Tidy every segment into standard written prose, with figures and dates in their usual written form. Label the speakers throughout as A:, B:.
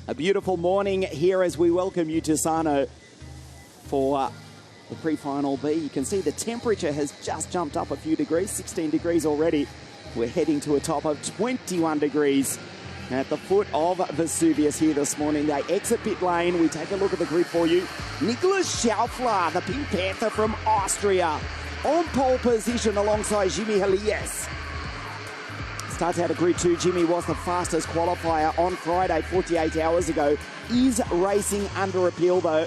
A: A beautiful morning here as we welcome you to Sarno for the pre-final B. You can see the temperature has just jumped up a few degrees, 16 degrees already. We're heading to a top of 21 degrees at the foot of Vesuvius here this morning. They exit pit lane. We take a look at the grid for you. Nicholas Schaufler, the Pink Panther from Austria, on pole position alongside Jimmy Helias. Starts out at grid 2. Jimmy was the fastest qualifier on Friday, 48 hours ago. Is racing under appeal though.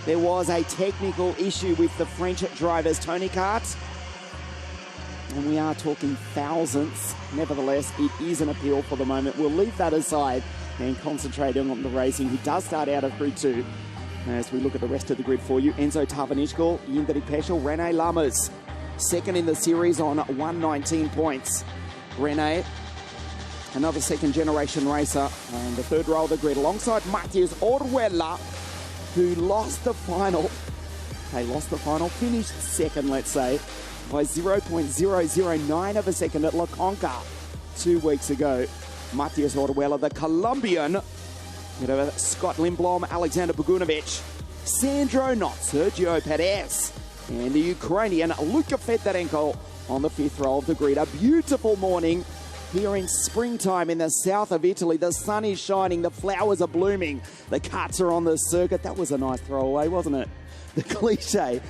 A: There was a technical issue with the French driver's Tony Kart. And we are talking thousandths. Nevertheless, it is an appeal for the moment. We'll leave that aside and concentrate on the racing. He does start out of grid 2. As we look at the rest of the grid for you, Enzo Tavanishkal, Jindrik Peschel, Rene Lammers. Second in the series on 119 points. Rene, another second-generation racer, on the third row of the grid, alongside Matthias Orwella, who lost the final. They lost the final, finished second, let's say, by 0.009 of a second at La Conca 2 weeks ago. Matthias Orwella, the Colombian, Scott Lindblom, Alexander Bogunovic, Sandro, not Sergio Perez, and the Ukrainian Luka Fedorenko on the fifth row of the grid. A beautiful morning here in springtime in the south of Italy. The sun is shining, the flowers are blooming, the karts are on the circuit. That was a nice throwaway, wasn't it? The cliche.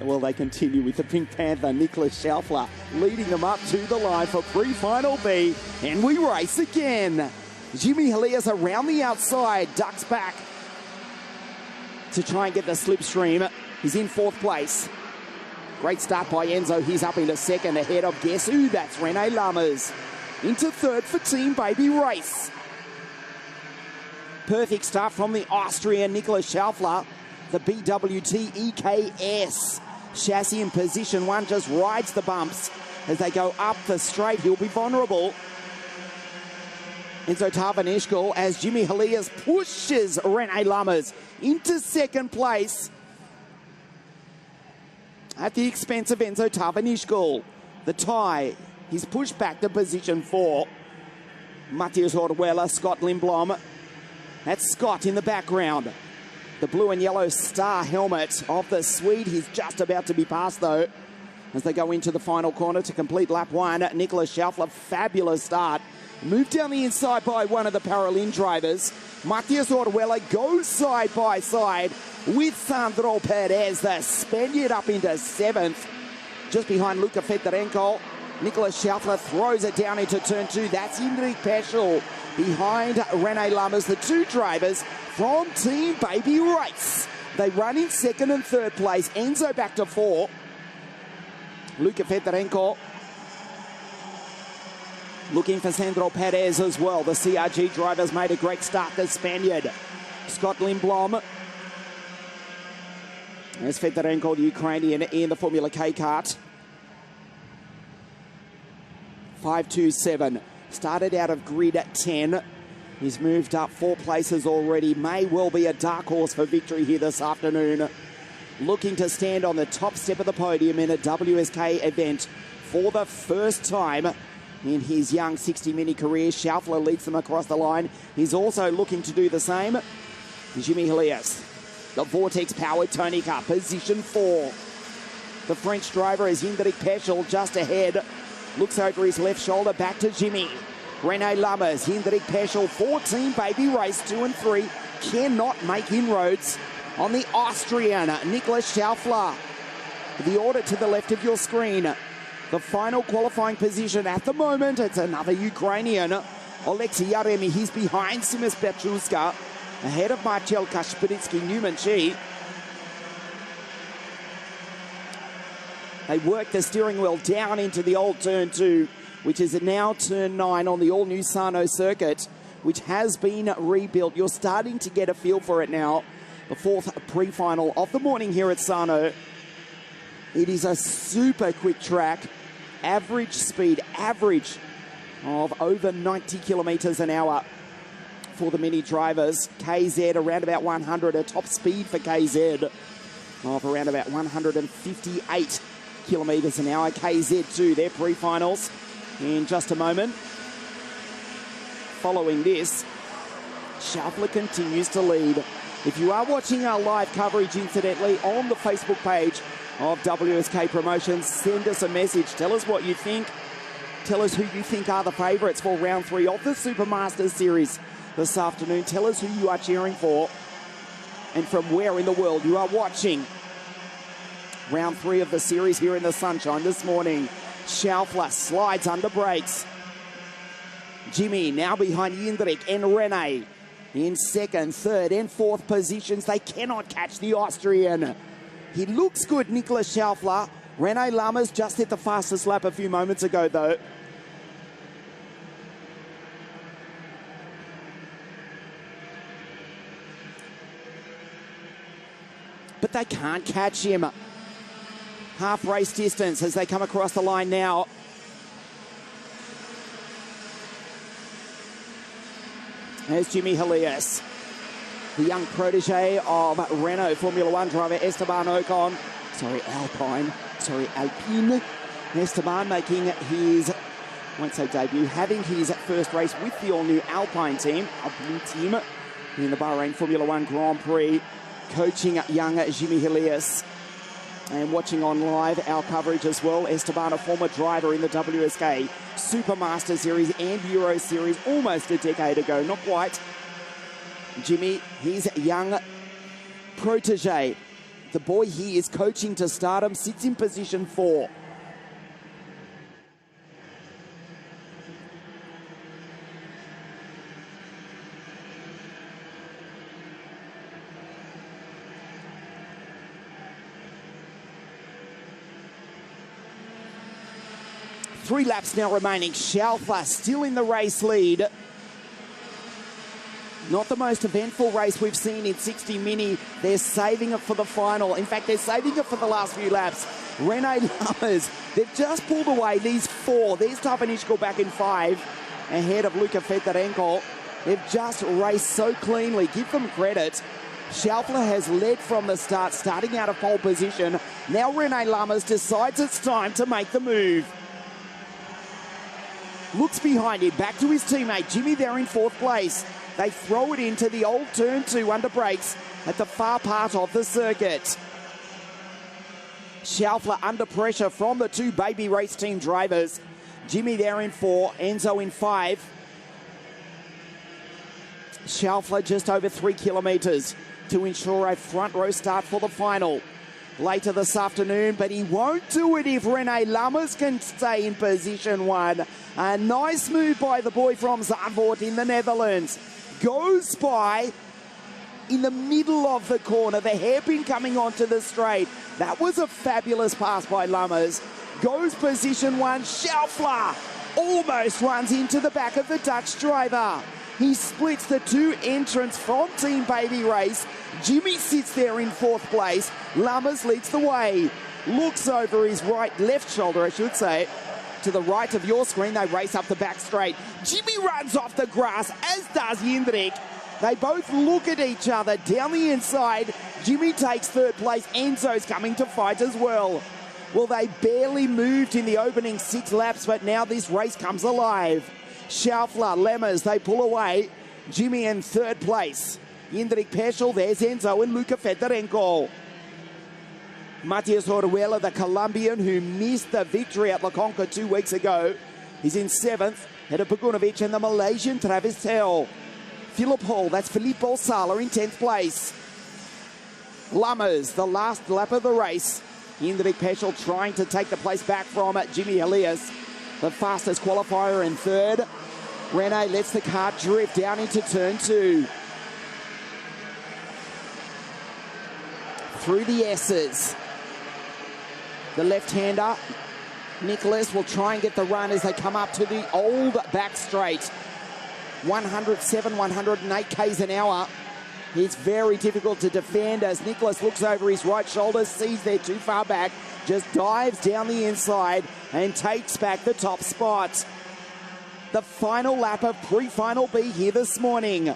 A: Well, they continue with the Pink Panther, Nicholas Schaufler, leading them up to the line for pre-final B, and we race again. Jimmy Helias around the outside, ducks back to try and get the slipstream. He's in fourth place. Great start by Enzo. He's up into second ahead of guess who? That's Rene Lammers. Into third for Team Baby Race. Perfect start from the Austrian Nicholas Schaufler. The BWT EKS chassis in position one, just rides the bumps as they go up the straight. He'll be vulnerable. Enzo Tavanishkal as Jimmy Helias pushes Rene Lammers into second place at the expense of Enzo Tavanishkal. The tie, he's pushed back to position 4. Matthias Orwella, Scott Lindblom. That's Scott in the background. The blue and yellow star helmet of the Swede. He's just about to be passed though as they go into the final corner to complete lap 1. Nicholas Schaufler, fabulous start. Moved down the inside by one of the Paralin drivers. Matthias Orwella goes side by side with Sandro Perez, the Spaniard, up into 7th. Just behind Luka Fedorenko. Nicholas Schaufler throws it down into turn 2. That's Jindrik Peschel behind Rene Lammers, the two drivers from Team Baby Race. They run in second and third place. Enzo back to 4. Luka Fedorenko looking for Sandro Perez as well. The CRG drivers made a great start, the Spaniard. Scott Lindblom. There's Fedorenko, the Ukrainian, in the Formula K kart. 5.27. Started out of grid at 10. He's moved up 4 places already. May well be a dark horse for victory here this afternoon. Looking to stand on the top step of the podium in a WSK event for the first time in his young 60-mini career. Schaufler leads them across the line. He's also looking to do the same. Jimmy Helias, the Vortex-powered Tony Kart, position 4. The French driver is Jindrik Peschel just ahead. Looks over his left shoulder, back to Jimmy. Rene Lammers, Jindrik Peschel, 14 Baby Race 2 and 3. Cannot make inroads on the Austrian Nicholas Schaufler. The order to the left of your screen. The final qualifying position at the moment, it's another Ukrainian. Alexei Yaremi, he's behind Simas Petruska, ahead of Marcel Kashpiritsky, Newman Chi. They work the steering wheel down into the old turn 2, which is now turn 9 on the all-new Sarno circuit, which has been rebuilt. You're starting to get a feel for it now. The 4th pre-final of the morning here at Sarno. It is a super quick track. Average speed, average of over 90 kilometres an hour for the mini drivers. KZ around about 100, a top speed for KZ of around about 158 kilometres an hour. KZ2, their pre-finals in just a moment. Following this, Schaufler continues to lead. If you are watching our live coverage, incidentally, on the Facebook page of WSK Promotions, send us a message. Tell us what you think. Tell us who you think are the favourites for round 3 of the Supermasters Series this afternoon. Tell us who you are cheering for and from where in the world you are watching. Round 3 of the series here in the sunshine this morning. Schaufler slides under brakes. Jimmy now behind Jindrik and Rene in 2nd, 3rd and 4th positions. They cannot catch the Austrian. He looks good, Nicolas Schaufler. Rene Lammers just hit the fastest lap a few moments ago, though. But they can't catch him. Half race distance as they come across the line now. There's Jimmy Helias, the young protege of Renault Formula One driver Esteban Ocon. Alpine. Esteban making his, I won't say debut, having his first race with the all-new Alpine team in the Bahrain Formula One Grand Prix, coaching young Jimmy Helias. And watching on live our coverage as well, Esteban, a former driver in the WSK Supermaster Series and Euro Series almost a decade ago, not quite. Jimmy, his young protege, the boy he is coaching to stardom, sits in position 4. Three laps now remaining. Schaufler still in the race lead. Not the most eventful race we've seen in 60 Mini. They're saving it for the final. In fact, they're saving it for the last few laps. Rene Lammers, they've just pulled away these 4. There's Tavanishko back in 5, ahead of Luca Fedorenko. They've just raced so cleanly. Give them credit. Schaufler has led from the start, starting out of pole position. Now Rene Lammers decides it's time to make the move. Looks behind him, back to his teammate. Jimmy there in 4th place. They throw it into the old turn 2 under brakes at the far part of the circuit. Schaufler under pressure from the 2 baby race team drivers. Jimmy there in 4, Enzo in 5. Schaufler just over 3 kilometres to ensure a front row start for the final later this afternoon, but he won't do it if Rene Lammers can stay in position 1. A nice move by the boy from Zandvoort in the Netherlands. Goes by in the middle of the corner, the hairpin coming onto the straight. That was a fabulous pass by Lammers. Goes position 1, Schaufler almost runs into the back of the Dutch driver. He splits the 2 entrants from Team Baby Race. Jimmy sits there in 4th place. Lammers leads the way. Looks over his left shoulder, I should say. To the right of your screen, they race up the back straight. Jimmy runs off the grass, as does Jindrik. They both look at each other down the inside. Jimmy takes 3rd place. Enzo's coming to fight as well. Well, they barely moved in the opening 6 laps, but now this race comes alive. Schaufler, Lammers, they pull away. Jimmy in 3rd place. Jindrik Peschel, there's Enzo and Luca Fedorenko. Matias Oruela, the Colombian who missed the victory at La Conca 2 weeks ago, is in 7th, ahead of Pagunovic and the Malaysian Travis Teoh. Philip Hall, that's Filippo Sala in 10th place. Lammers, the last lap of the race. Jindrik Peschel trying to take the place back from Jimmy Helias, the fastest qualifier in 3rd. Rene lets the car drift down into turn 2. Through the S's. The left-hander, Nicholas, will try and get the run as they come up to the old back straight. 107, 108 k's an hour. It's very difficult to defend as Nicholas looks over his right shoulder, sees they're too far back, just dives down the inside and takes back the top spot. The final lap of pre-final B here this morning.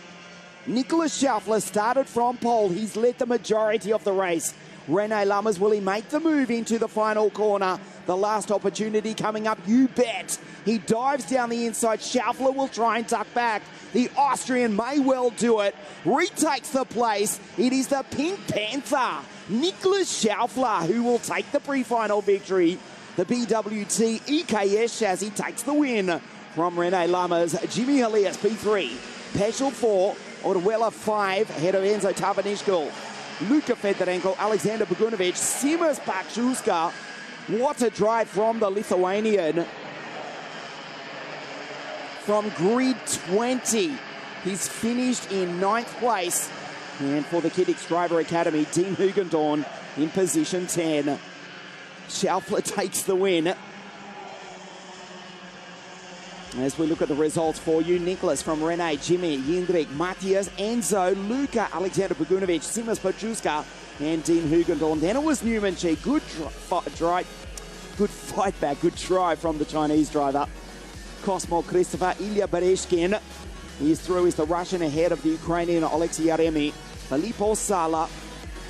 A: Nicolas Schaufler started from pole. He's led the majority of the race. Rene Lammers, will he make the move into the final corner? The last opportunity coming up, you bet. He dives down the inside. Schaufler will try and tuck back. The Austrian may well do it. Retakes the place. It is the Pink Panther, Nicholas Schaufler, who will take the pre-final victory. The BWT EKS chassis takes the win from Rene Lammers. Jimmy Elias, P3. Peschel 4. Orwella 5. Ahead of Enzo Tavanishkel. Luka Fedorenko, Alexander Bogunovic, Simas Pachuska. What a drive from the Lithuanian. From grid 20, he's finished in 9th place. And for the Kiddix Driver Academy, Dean Hugendorn in position 10. Schaufler takes the win. As we look at the results for you, Nicholas from Rene, Jimmy, Jindrik, Matthias, Enzo, Luka, Alexander Bogunovic, Simas Pachuska, and Dean Hugendorn. Then it was Newman Chi. Good fight back, good try from the Chinese driver. Cosmo Christopher, Ilya Bereshkin. He's through, is the Russian ahead of the Ukrainian Alexei Yaremi. Filippo Sala,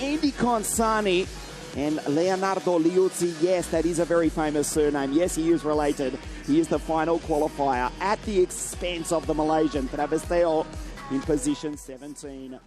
A: Andy Consani, and Leonardo Liuzzi. Yes, that is a very famous surname. Yes, he is related. He is the final qualifier at the expense of the Malaysian Travis Teoh in position 17.